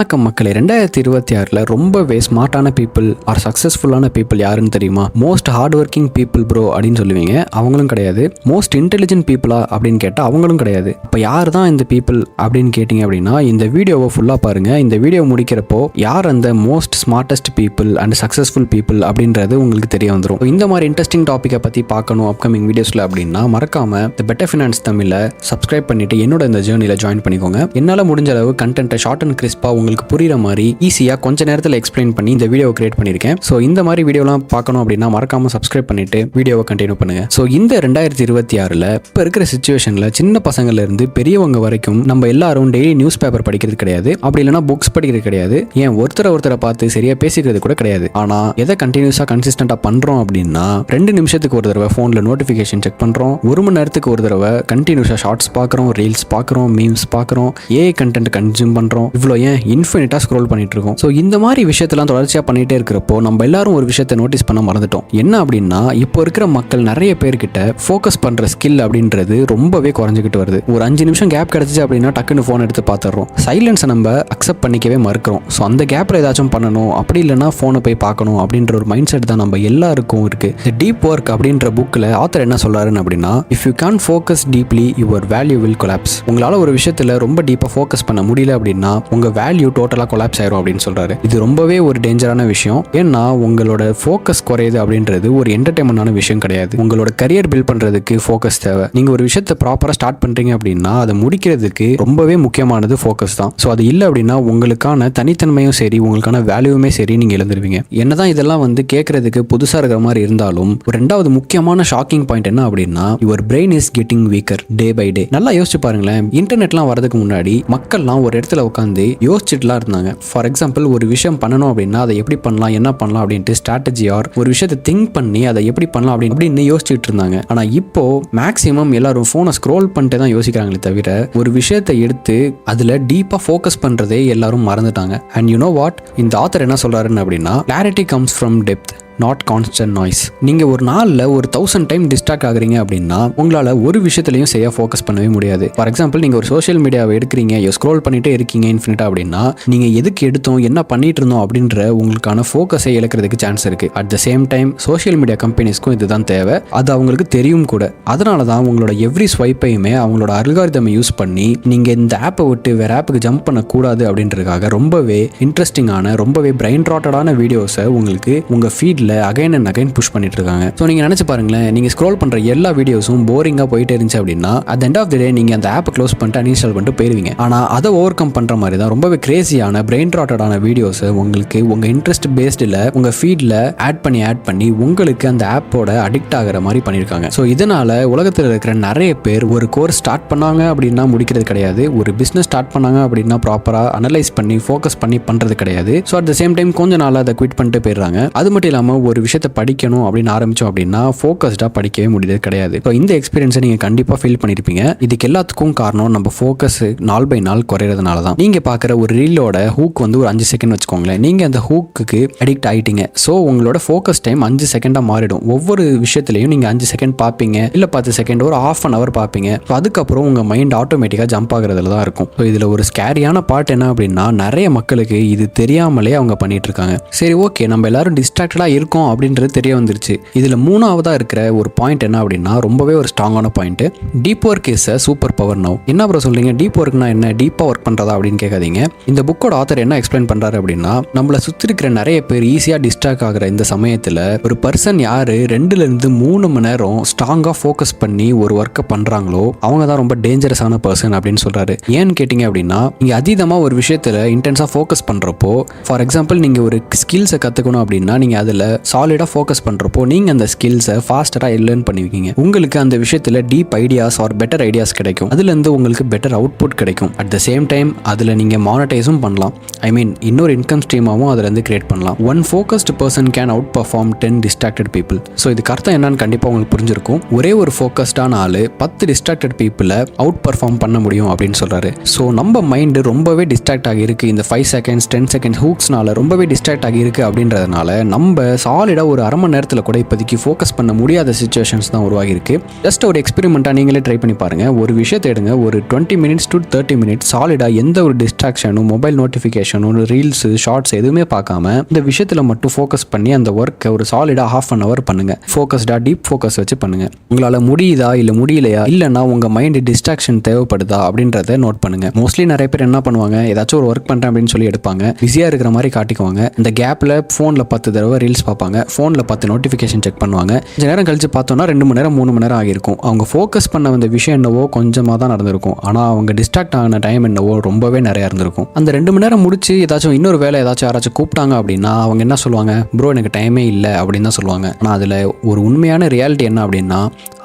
வணக்கம் மக்களே. 2026 ரொம்பவே ஸ்மார்ட்டான பீப்புள் ஆர் சக்ஸஸ்ஃபுல்லான பீப்புள் யாருன்னு தெரியுமா? Most hard working people bro அப்படின்னு சொல்லுவீங்க, அவங்களும் கிடையாது. மோஸ்ட் இன்டெலிஜென்ட் பீப்புளா அப்படின்னு கேட்டால் அவங்களும் கிடையாது. இப்போ யார் தான் இந்த பீப்புள் அப்படின்னு கேட்டிங்க அப்படின்னா, இந்த வீடியோவை ஃபுல்லாக பாருங்கள். இந்த வீடியோ முடிக்கிறப்போ யார் அந்த most smartest people and successful people அப்படின்றது உங்களுக்கு தெரிய வந்துடும். இந்த மாதிரி இன்ட்ரெஸ்டிங் டாப்பிக்கை பற்றி பார்க்கணும் அப்கமிங் வீடியோஸில் அப்படின்னா மறக்காமல் இந்த பெட்டர் ஃபினான்ஸ் தமிழை சப்ஸ்கிரைப் பண்ணிவிட்டு என்னோட இந்த ஜேர்னியில் ஜாயின் பண்ணிக்கோங்க. என்னால் முடிஞ்ச அளவு கண்டென்ட்டை ஷார்ட் அண்ட் கிறிஸ்பாக உங்களுக்கு புரியுற மாதிரி ஈஸியா கொஞ்ச நேரத்தில் எக்ஸ்பிளைன் பண்ணி இந்த வீடியோ கிரியேட் பண்ணியிருக்கேன். ஸோ இந்த மாதிரி வீடியோலாம் பார்க்கணும் அப்படின்னா மறக்காம சப்ஸ்கிரைப் பண்ணிட்டு வீடியோவை கண்டினியூ பண்ணுங்க. ஸோ இந்த 2026 இப்போ இருக்கிற சிச்சுவேஷன்ல சின்ன பசங்கள்ல இருந்து பெரியவங்க வரைக்கும் நம்ம எல்லாரும் டெய்லி நியூஸ் பேப்பர் படிக்கிறது கிடையாது, அப்படி இல்லைன்னா புக்ஸ் படிக்கிறது கிடையாது, ஏன் ஒருத்தரை பார்த்து சரியா பேசிக்கிறது கூட கிடையாது. ஆனா எதை கண்டினியூஸா கன்சிஸ்டண்டா பண்றோம் அப்படின்னா 2 நிமிஷத்துக்கு ஒரு தடவை போன்ல நோட்டிபிகேஷன் செக் பண்றோம், 1 மணி நேரத்துக்கு ஒரு தடவை கண்டினியூஸா ஷார்ட்ஸ் பார்க்குறோம், ரீல்ஸ் பார்க்குறோம், மீம்ஸ் பார்க்குறோம், ஏஐ கண்டென்ட் கன்சியூம் பண்றோம், இவ்வளோ ஏன் இன்ஃபினிட்டா ஸ்க்ரோல் பண்ணிட்டு இருக்கோம். ஸோ இந்த மாதிரி விஷயத்தெல்லாம் தொடர்ச்சியா பண்ணிட்டே இருக்கிறப்போ நம்ம எல்லாரும் ஒரு விஷயத்தை நோட்டீஸ் பண்ண மறந்துட்டோம். என்ன அப்படின்னா, இப்போ இருக்கிற மக்கள் நிறைய பேர்கிட்ட ஃபோக்கஸ் பண்ற ஸ்கில் அப்படின்றது ரொம்பவே குறைஞ்சிக்கிட்டு வருது. ஒரு 5 நிமிஷம் கேப் கிடைச்சிச்சு அப்படின்னா டக்குன்னு ஃபோன் எடுத்து பார்த்துடுறோம். சைலன்ஸை நம்ம அக்செப்ட் பண்ணிக்கவே மறுக்கிறோம். ஸோ அந்த கேப்ல ஏதாச்சும் பண்ணணும், அப்படி இல்லைன்னா ஃபோனை போய் பார்க்கணும் அப்படின்ற ஒரு மைண்ட் செட் தான் நம்ம எல்லாருக்கும் இருக்கு. தி டீப் ஒர்க் அப்படின்ற புக்கில் ஆத்தர் என்ன சொல்றாருன்னு அப்படின்னா, if you can focus deeply your value will collapse. உங்களால ஒரு விஷயத்துல ரொம்ப டீப்பா ஃபோக்கஸ் பண்ண முடியல அப்படின்னா உங்க வேல்யூ டோட்டலா கொலாப்ஸ் ஆயிரும் அப்படின்னு சொல்றாரு. இது ரொம்பவே ஒரு டேஞ்சரான விஷயம். ஏன்னா உங்களோட ஃபோக்கஸ் குறையுது அப்படின்றது ஒரு என்டர்டைன்மெண்டான விஷயம் கிடையாது. உங்களோட கரியர் பில்ட் பண்றதுக்கு ஃபோக்கஸ் தேவை. நீங்க ஒரு விஷயத்தை ப்ராப்பரா ஸ்டார்ட் பண்றீங்க அப்படின்னா அதை முடிக்கிறதுக்கு ரொம்பவே முக்கியமானது ஃபோக்கஸ் தான். ஸோ அது இல்லை அப்படின்னா உங்களுக்கான தனித்தன்மையும் சரி, உங்களுக்கான வேல்யூவுமே சரி நீங்க இழந்துருவீங்க. என்னதான் இதெல்லாம் கேட்கறதுக்கு புதுசா இருக்கிற மாதிரி இருந்தாலும் ஒரு 2வது முக்கியமான ஷாக்கிங் பாயிண்ட் என்ன அப்படின்னா, your brain is getting weaker day by day. நல்லா யோசிச்சு பாருங்களேன். இன்டர்நெட்லாம் வரதுக்கு முன்னாடி மக்கள்லாம் ஒரு இடத்துல உட்காந்து யோசிச்சுட்டுலாம் இருந்தாங்க. ஃபார் எக்ஸாம்பிள் ஒரு விஷயம் பண்ணணும் அப்படின்னா அதை எப்படி பண்ணலாம், என்ன பண்ணலாம் அப்படின்ட்டு ஸ்ட்ராட்டஜி ஆர் ஒரு விஷயத்தை திங்க் பண்ணி அதை எப்படி பண்ணலாம் அப்படின்னு யோசிச்சுட்டு இருந்தாங்க. ஆனா இப்போ மேக்ஸிமம் எல்லாரும் போனை ஸ்க்ரோல் பண்ணிட்டு தான் யோசிக்கிறாங்களே தவிர ஒரு விஷயத்தை எடுத்து அதுல டீப்பா ஃபோக்கஸ் பண்றதே எல்லாரும் மறந்துட்டாங்க. அண்ட் யூ நோ வாட், இந்த ஆத்தர் என்ன சொல்றாருன்னு அப்படின்னா, clarity comes from depth not constant noise. நீங்க ஒரு நாள்ல ஒரு 1000 டைம் டிஸ்ட்ராக்ட் ஆகுறீங்க அப்படின்னா உங்களால ஒரு விஷயத்திலையும் சரியா ஃபோக்கஸ் பண்ணவே முடியாது. ஃபார் எக்ஸாம்பிள் நீங்க ஒரு சோஷியல் மீடியாவை எடுக்கிறீங்க, ஸ்க்ரோல் பண்ணிட்டே இருக்கீங்க இன்ஃபினிட்டா அப்படின்னா நீங்க எதுக்கு எடுத்தோம், என்ன பண்ணிட்டு இருந்தோம் அப்படின்ற உங்களுக்கான ஃபோக்கஸை இழக்கிறதுக்கு சான்ஸ் இருக்கு. At the same time social media கம்பெனிஸ்க்கும் இதுதான் தேவை, அது அவங்களுக்கு தெரியும் கூட. அதனால தான் உங்களோட எவ்ரி ஸ்வைப்பையுமே அவங்களோட அல்காரிதமை யூஸ் பண்ணி நீங்க இந்த ஆப்பை விட்டு வேற ஆப்புக்கு ஜம்ப் பண்ணக்கூடாது அப்படின்றதுக்காக ரொம்பவே இன்ட்ரெஸ்டிங்கான, ரொம்பவே பிரைன் ராட்டடான வீடியோஸை உங்களுக்கு உங்க ஃபீட்ல அகைன் அண்ட் அகைன் புஷ் பண்ணிட்டு இருக்காங்க. ஸோ நீங்க நினைச்சு பாருங்களேன், நீங்க ஸ்க்ரோல் பண்ற எல்லா வீடியோஸும் போரிங்கா போயிட்டே இருந்துச்சு அப்படின்னா அட் எண்ட் ஆஃப் தி டே நீங்க அந்த ஆப்பை க்ளோஸ் பண்ணிட்டு அன்இன்ஸ்டால் பண்ணிட்டு போயிருவீங்க. ஆனா அதை ஓவர் கம் பண்ற மாதிரி தான் ரொம்பவே கிரேசியான பிரெயின் ராட்டடான வீடியோஸ் உங்களுக்கு உங்க இன்ட்ரெஸ்ட் பேஸ்டில் உங்க ஃபீட்ல ஆட் பண்ணி உங்களுக்கு அந்த ஆப்போட அடிக்ட் ஆகிற மாதிரி பண்ணியிருக்காங்க. ஸோ இதனால உலகத்தில் இருக்கிற நிறைய பேர் ஒரு கோர்ஸ் ஸ்டார்ட் பண்ணாங்க அப்படின்னா முடிக்கிறது கிடையாது, ஒரு பிசினஸ் ஸ்டார்ட் பண்ணாங்க அப்படின்னா ப்ராப்பரா அனலைஸ் பண்ணி ஃபோக்கஸ் பண்ணி பண்றது கிடையாது. So at the same time கொஞ்ச நாள் அதை குவிட் பண்ணிட்டு போயிடுறாங்க. அது மட்டும் இல்லாம ஒரு விஷயத்தை படிக்கணும் அப்படின்னு ஆரம்பிச்சோம் அப்படின்னா ஃபோக்கஸ்டா படிக்கவே முடியாது கிடையாது. ஸோ இந்த எக்ஸ்பீரியன்ஸை நீங்க கண்டிப்பா ஃபீல் பண்ணிருப்பீங்க. இதுக்கு எல்லாத்துக்கும் காரணம் நம்ம ஃபோக்கஸ் நாள் பை நாள் குறையிறதுனால தான். நீங்க பாக்குற ஒரு ரீலோட ஹூக் ஒரு 5 செகண்ட் வச்சுக்கோங்களேன், நீங்க அந்த ஹூக்கு அடிக்ட் ஆயிட்டீங்க. ஸோ உங்களோட ஃபோக்கஸ் டைம் 5 செகண்டா மாறிடும். ஒவ்வொரு விஷயத்திலையும் நீங்க 5 செகண்ட் பார்ப்பீங்க, இல்ல 10 செகண்ட், ஒரு ½ அன் அவர் பார்ப்பீங்க. அதுக்கப்புறம் உங்க மைண்ட் ஆட்டோமேட்டிக்கா ஜம்ப் ஆகுறதுல தான் இருக்கும். ஸோ இதுல ஒரு ஸ்கேரியான பார்ட் என்ன அப்படின்னா, நிறைய மக்களுக்கு இது தெரியாமலே அவங்க பண்ணிட்டு இருக்காங்க. சரி, ஓகே, நம்ம எல்லாரும் டிஸ்ட்ராக்டடா இருக்கோம் அப்படின்றது தெரிய வந்துருச்சு. இதுல 3ஆவதா இருக்கிற ஒரு பாயிண்ட் என்ன அப்படின்னா ரொம்பவே ஒரு ஸ்ட்ராங்கான point. Deep work is a super power now. என்ன ப்ரோ சொல்றீங்க, டீப் ஒர்க்னா என்ன, டீப்பா ஒர்க் பண்றதா அப்படின்னு கேட்காதீங்க. இந்த புக்கோட ஆத்தர் என்ன எக்ஸ்பிளைன் பண்றாரு அப்படின்னா, நம்மள சுத்தி இருக்கிற நிறைய பேர் ஈஸியா டிஸ்ட்ராக்ட் ஆகிற இந்த சமயத்துல ஒரு பர்சன் யாரு 2 to 3 மணி நேரம் ஸ்ட்ராங்கா ஃபோக்கஸ் பண்ணி ஒரு ஒர்க்கை பண்றாங்களோ அவங்க தான் ரொம்ப டேஞ்சரஸான பர்சன் அப்படின்னு சொல்றாரு. ஏன்னு கேட்டீங்க அப்படின்னா, நீங்க அதீதமா ஒரு விஷயத்துல இன்டென்ஸா ஃபோக்கஸ் பண்றப்போ, ஃபார் எக்ஸாம்பிள் நீங்க ஒரு ஸ்கில்ஸை கத்துக்கணும் அப்படின்னா நீங்க அதுல சாலிடா ஃபோக்கஸ் பண்றப்போ நீங்க அந்த ஸ்கில்ஸை ஃபாஸ்டரா லேர்ன் பண்ணுவீங்க. உங்களுக்கு அந்த விஷயத்துல deep ideas are better ideas கிடைக்கும். அதுல இருந்து உங்களுக்கு பெட்டர் அவுட்புட் கிடைக்கும். அட் த சேம் டைம் அதுல நீங்க மானிட்டைஸும் பண்ணலாம். ஐ மீன் இன்னொரு இன்கம் ஸ்ட்ரீமாவும் அதுல இருந்து கிரியேட் பண்ணலாம். One focused person can out perform 10 distracted people. So இதுக்கு அர்த்தம் என்னன்னு கண்டிப்பா உங்களுக்கு புரிஞ்சிருக்கும். ஒரே ஒரு ஃபோக்கஸ்டான ஆளு 10 டிஸ்ட்ராக்டட் பீப்புளை அவுட் பர்ஃபார்ம் பண்ண முடியும் அப்படின்னு சொல்றாரு. ஸோ நம்ம மைண்டு ரொம்பவே டிஸ்ட்ராக்ட் ஆகி இருக்கு. இந்த 5 செகண்ட்ஸ் 10 செகண்ட்ஸ் ஹூக்ஸ்னால ரொம்பவே டிஸ்ட்ராக்ட் ஆகி இருக்கு அப்படின்றதுனால நம்ம சாலிடாக ஒரு அரை மணி நேரத்தில் கூட இப்போதைக்கு ஃபோக்கஸ் பண்ண முடியாத சுச்சுவேஷன்ஸ் தான் உருவாகிருக்கு. ஜஸ்ட் ஒரு எக்ஸ்பெரிமெண்ட்டாக நீங்களே ட்ரை பண்ணி பாருங்கள். ஒரு விஷயத்தை எடுங்க, ஒரு 20 minutes to 30 minutes சாலிடாக எந்த ஒரு டிஸ்ட்ராக்ஷனும், மொபைல் நோட்டிஃபிகேஷனும், ரீல்ஸு, ஷார்ட்ஸ் எதுவுமே பார்க்காம இந்த விஷயத்தில் மட்டும் ஃபோக்கஸ் பண்ணி அந்த ஒர்க்கை ஒரு சாலிடாக ½ an hour பண்ணுங்கள். ஃபோக்கஸ்டாக டீப் ஃபோக்கஸ் வச்சு பண்ணுங்கள். உங்களால் முடியுதா இல்லை முடியலையா, இல்லைன்னா உங்கள் மைண்டு டிஸ்ட்ராக்ஷன் தேவைப்படுதா அப்படின்றத நோட் பண்ணுங்கள். மோஸ்ட்லி நிறைய பேர் என்ன பண்ணுவாங்க, ஏதாச்சும் ஒரு ஒர்க் பண்ணுறேன் அப்படின்னு சொல்லி எடுப்பாங்க, பிஸியாக இருக்கிற மாதிரி காட்டிக்குவாங்க. இந்த கேப்பில் ஃபோனில் 10 தடவை ரீல்ஸ் பார்ப்பாங்க, ஃபோனில் 10 நோட்டிஃபிகேஷன் செக் பண்ணுவாங்க. கொஞ்ச நேரம் கழிச்சு பார்த்தோன்னா 2 மணி நேரம் 3 மணி நேரம் ஆகியிருக்கும். அவங்க ஃபோக்கஸ் பண்ண வந்த விஷயம் என்னவோ கொஞ்சமாக தான் நடந்திருக்கும், ஆனால் அவங்க டிஸ்ட்ராக்ட் ஆன டைம் என்னவோ ரொம்பவே நிறையா இருந்திருக்கும். அந்த 2 மணி நேரம் முடிச்சு ஏதாச்சும் இன்னொரு வேலை ஏதாச்சும் யாராச்சும் கூப்பிட்டாங்க அப்படின்னா அவங்க என்ன சொல்லுவாங்க, ப்ரோ எனக்கு டைமே இல்லை அப்படின்னு தான் சொல்லுவாங்க. ஆனால் அதில் ஒரு உண்மையான ரியாலிட்டி என்ன அப்படின்னா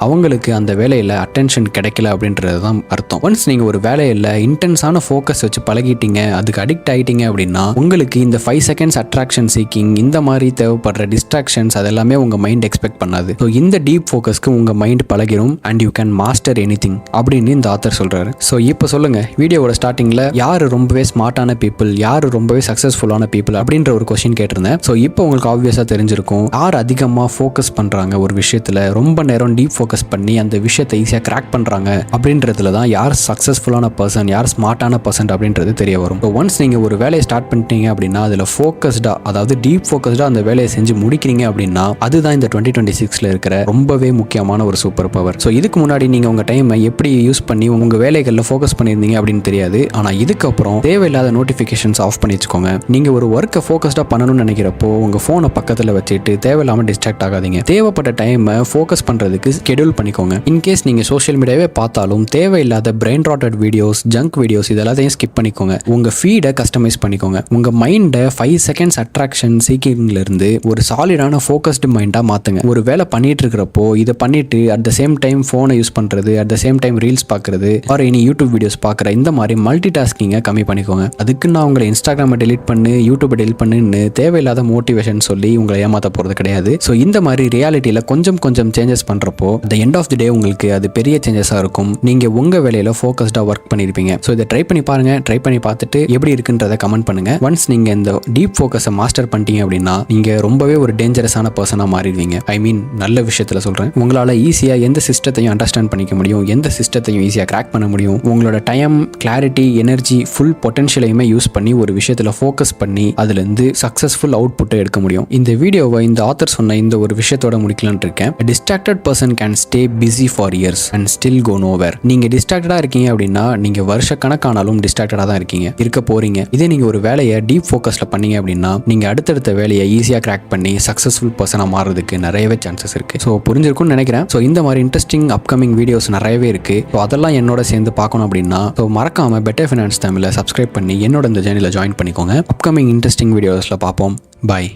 அவங்களுக்கு அந்த வேலையில் அட்டென்ஷன் கிடைக்கல அப்படின்றது தான் அர்த்தம். ஒன்ஸ் நீங்கள் ஒரு வேலையில் இன்டென்ஸான ஃபோக்கஸ் வச்சு பழகிட்டீங்க, அதுக்கு அடிக்ட் ஆகிட்டீங்க அப்படின்னா உங்களுக்கு இந்த 5 seconds அட்ராக்ஷன் சீக்கிங், இந்த மாதிரி தேவைப்படுற டிஸ்ட்ராக்ஷன்ஸ் அதெல்லாமே உங்கள் மைண்ட் எக்ஸ்பெக்ட் பண்ணாது. ஸோ இந்த டீப் ஃபோக்கஸ்க்கு உங்கள் மைண்ட் பழகிடும் and you can master anything அப்படின்னு இந்த ஆத்தர் சொல்கிறாரு. ஸோ இப்போ சொல்லுங்கள், வீடியோவோட ஸ்டார்டிங்கில் யார் ரொம்பவே ஸ்மார்ட்டான பீப்புள், யார் ரொம்பவே சக்ஸஸ்ஃபுல்லான பீப்புள் அப்படின்ற ஒரு கொஸ்டின் கேட்டிருந்தேன். ஸோ இப்போ உங்களுக்கு ஆப்வியஸாக தெரிஞ்சிருக்கும் யார் அதிகமாக ஃபோக்கஸ் பண்ணுறாங்க ஒரு விஷயத்தில், ரொம்ப நேரம் டீப் ஃபோக்கஸ் பண்ணி அந்த விஷயத்தை ஈஸியாக கிராக் பண்ணுறாங்க அப்படின்றதுல தான் யார் சக்ஸஸ்ஃபுல்லான பர்சன், யார் ஸ்மார்ட்டான பர்சன் அப்படின்றது தெரிய வரும். ஸோ ஒன்ஸ் நீங்கள் ஒரு வேலையை ஸ்டார்ட் பண்ணிட்டீங்க அப்படின்னா அதில் ஃபோக்கஸ்டாக, அதாவது டீப் ஃபோக்கஸ்டாக அந்த வேலையை செஞ்சு முடிக்கிறீங்க அப்படின்னா அதுதான் இந்த 2026 இருக்கிற ரொம்பவே முக்கியமான ஒரு சூப்பர் பவர். ஸோ இதுக்கு முன்னாடி நீங்கள் உங்கள் டைமை எப்படி யூஸ் பண்ணி உங்கள் வேலைகளில் ஃபோக்கஸ் பண்ணியிருந்தீங்க அப்படின்னு தெரியாது. ஆனால் இதுக்கப்புறம் தேவையில்லாத நோட்டிஃபிகேஷன்ஸ் ஆஃப் பண்ணி வச்சுக்கோங்க. நீங்கள் ஒரு ஒர்க்கை ஃபோக்கஸ்டாக பண்ணணும்னு நினைக்கிறப்போ உங்கள் ஃபோனை பக்கத்தில் வச்சுட்டு தேவையில்லாமல் டிஸ்ட்ராக்ட் ஆகாதீங்க. தேவைப்பட்ட டைமை ஃபோக்கஸ் பண்ணுறதுக்கு ஷெட்யூல் பண்ணிக்கோங்க. இன்கேஸ் நீங்கள் சோஷியல் மீடியாவே பார்த்தாலும் தேவையில்லாத பிரெயின் ராட்டட் வீடியோஸ், ஜங்க் வீடியோஸ் இதெல்லாத்தையும் ஸ்கிப் பண்ணிக்கோங்க. உங்கள் ஃபீடை கஸ்டமைஸ் பண்ணிக்கோங்க. உங்கள் மைண்டை 5 seconds அட்ராக்ஷன் சீக்கிங்லேருந்து ஒரு சாலிடான ஃபோக்கஸ்டு மைண்டாக மாற்றுங்க. ஒரு வேலை பண்ணிட்டு இருக்கிறப்போ இதை பண்ணிட்டு அட் த சேம் டைம் ஃபோனை யூஸ் பண்ணுறது, at the same time reels பார்க்குறது, ஆர் இனி யூடியூப் வீடியோஸ் பார்க்குற இந்த மாதிரி மல்டி டாஸ்கிங்கை கம்மி பண்ணிக்கோங்க. அதுக்கு நான் உங்களை இன்ஸ்டாகிராமை டெலிட் பண்ணு, யூடியூப்பை டெலிட் பண்ணுன்னு தேவையில்லாத மோட்டிவேஷன் சொல்லி உங்களை ஏமாற்ற போகிறது கிடையாது. ஸோ இந்த மாதிரி ரியாலிட்டியில் கொஞ்சம் கொஞ்சம் சேஞ்சஸ் பண்ணுறப்போ த எண்ட் ஆஃப் தி டே உங்களுக்கு அது பெரிய சேஞ்சஸாக இருக்கும். நீங்கள் உங்கள் வேலையில் ஃபோக்கஸ்டாக ஒர்க் பண்ணியிருப்பீங்க. ஸோ இதை ட்ரை பண்ணி பாருங்கள். ட்ரை பண்ணி பார்த்துட்டு எப்படி இருக்குன்றதை கமெண்ட் பண்ணுங்கள். ஒன்ஸ் நீங்கள் இந்த டீப் ஃபோக்கஸை மாஸ்டர் பண்ணிட்டீங்க அப்படின்னா நீங்கள் ரொம்பவே ஒரு டேஞ்சரஸான பர்சனாக மாறிடுவீங்க. ஐ மீன் நல்ல விஷயத்தில் சொல்கிறேன். உங்களால் ஈஸியாக எந்த சிஸ்டத்தையும் அண்டர்ஸ்டாண்ட் பண்ணிக்க முடியும், எந்த சிஸ்டத்தையும் ஈஸியாக கிராக் பண்ண முடியும். உங்களோட டைம், கிளாரிட்டி, எனர்ஜி, ஃபுல் பொட்டன்ஷியலையுமே யூஸ் பண்ணி ஒரு விஷயத்தில் ஃபோக்கஸ் பண்ணி அதுலேருந்து சக்ஸஸ்ஃபுல் அவுட்புட்டை எடுக்க முடியும். இந்த வீடியோவை இந்த ஆத்தர் சொன்ன இந்த ஒரு விஷயத்தோட முடிக்கலான்னு இருக்கேன். Distracted person can stay busy for years and still go nowhere. நீங்கள் டிஸ்ட்ராக்டடாக இருக்கீங்க அப்படின்னா நீங்கள் வருஷக்கணக்கானாலும் டிஸ்ட்ராக்டடாக தான் இருக்க போறீங்க. இதே நீங்கள் ஒரு வேலையை டீப் ஃபோக்கஸில் பண்ணீங்க அப்படின்னா நீங்கள் அடுத்தடுத்த வேலையை ஈஸியாக கிராக் பண்ணி சக்ஸஸ்ஃபுல் பர்சனாக மாறுறதுக்கு நிறையவே சான்சஸ் இருக்குது. ஸோ புரிஞ்சிருக்கும்னு நினைக்கிறேன். ஸோ இந்த மாதிரி இன்ட்ரெஸ்டிங் அப்கமிங் வீடியோஸ் நிறையவே இருக்குது. ஸோ அதெல்லாம் என்னோட சேர்ந்து பார்க்கணும் அப்படின்னா ஸோ மறக்காமல் பெட்டர் ஃபினான்ஸ் தமிழை சப்ஸ்கிரைப் பண்ணி என்னோட இந்த சேனலில் ஜாயின் பண்ணிக்கோங்க. அப்கமிங் இன்ட்ரெஸ்டிங் வீடியோஸில் பார்ப்போம். பாய்.